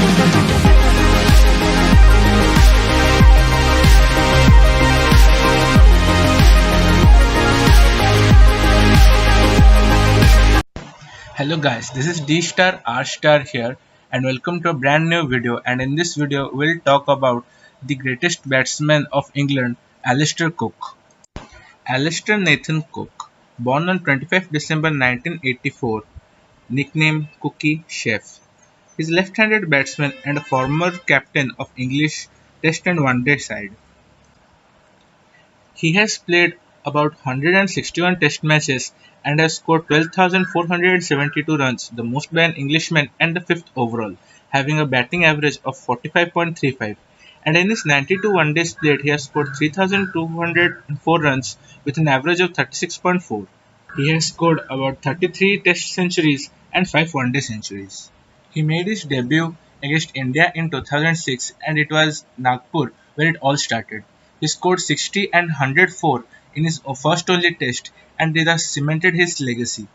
Hello guys, this is D Star R Star here and welcome to a brand new video, and in this video we'll talk about the greatest batsman of England, Alastair Cook. Alastair Nathan Cook, born on 25 December 1984, nicknamed Cookie Chef. He is a left-handed batsman and a former captain of English Test and One Day side. He has played about 161 Test matches and has scored 12,472 runs, the most by an Englishman and the fifth overall, having a batting average of 45.35. And in his 92 one-days played, he has scored 3,204 runs with an average of 36.4. He has scored about 33 Test centuries and 5 one-day centuries. He made his debut against India in 2006, and it was Nagpur where it all started. He scored 60 and 104 in his first only test, and thus cemented his legacy.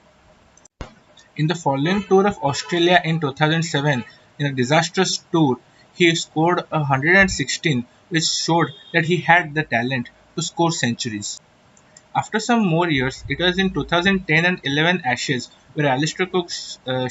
In the following tour of Australia in 2007, in a disastrous tour, he scored 116, which showed that he had the talent to score centuries. After some more years, it was in 2010 and 11 Ashes where Alastair Cook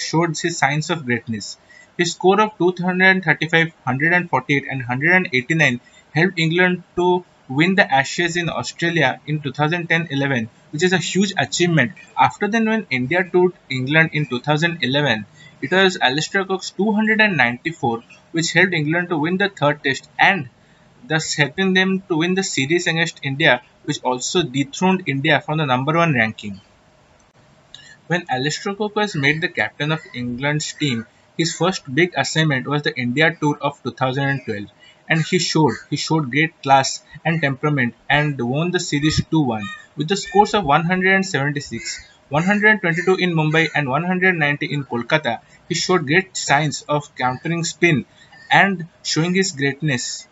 showed his signs of greatness. His score of 235, 148 and 189 helped England to win the Ashes in Australia in 2010-11, which is a huge achievement. After then, when India toured England in 2011, it was Alastair Cook's 294 which helped England to win the third test and thus helping them to win the series against India, which also dethroned India from the number 1 ranking. When Alastair Cook was made the captain of England's team, his first big assignment was the India tour of 2012, and he showed great class and temperament and won the series 2-1 with the scores of 176, 122 in Mumbai and 190 in Kolkata. He showed great signs of countering spin and showing his greatness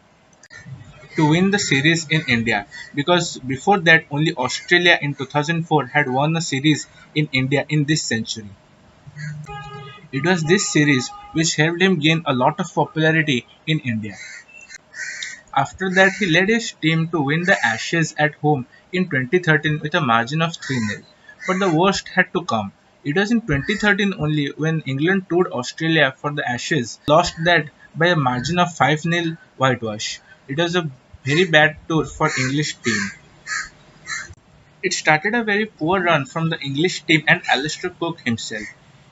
to win the series in India, because before that only Australia in 2004 had won a series in India in this century. It was this series which helped him gain a lot of popularity in India. After that, he led his team to win the Ashes at home in 2013 with a margin of 3-0. But the worst had to come. It was in 2013 only when England toured Australia for the Ashes, lost that by a margin of 5-0 whitewash. It was a very bad tour for English team. It started a very poor run from the English team and Alastair Cook himself.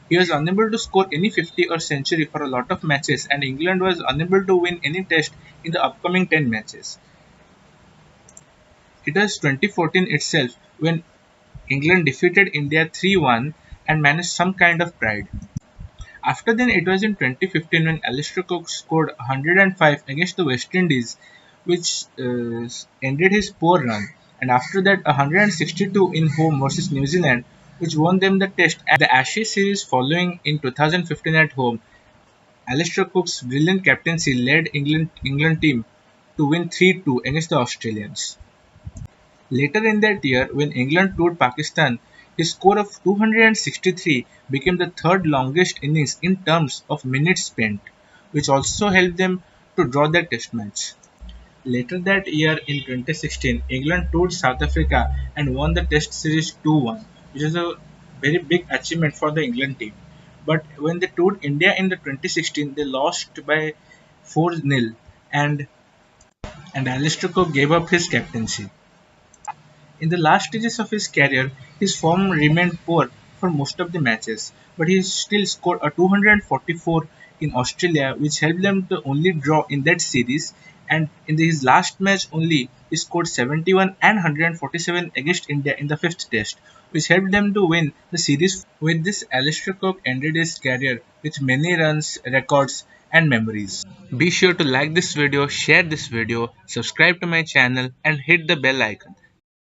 He was unable to score any 50 or century for a lot of matches, and England was unable to win any test in the upcoming 10 matches. It was 2014 itself when England defeated India 3-1 and managed some kind of pride. After then, it was in 2015 when Alastair Cook scored 105 against the West Indies, which ended his poor run, and after that 162 in home versus New Zealand, which won them the test and the Ashes series following in 2015 at home. Alastair Cook's brilliant captaincy led England team to win 3-2 against the Australians. Later in that year, when England toured Pakistan, his score of 263 became the third longest innings in terms of minutes spent, which also helped them to draw their test match. Later that year in 2016, England toured South Africa and won the Test series 2-1, which is a very big achievement for the England team. But when they toured India in the 2016, they lost by 4-0, and Alastair Cook gave up his captaincy. In the last stages of his career, his form remained poor for most of the matches, but he still scored a 244 in Australia, which helped them to only draw in that series. And in his last match only, he scored 71 and 147 against India in the fifth test, which helped them to win the series. With this, Alastair Cook ended his career with many runs, records, and memories. Be sure to like this video, share this video, subscribe to my channel, and hit the bell icon.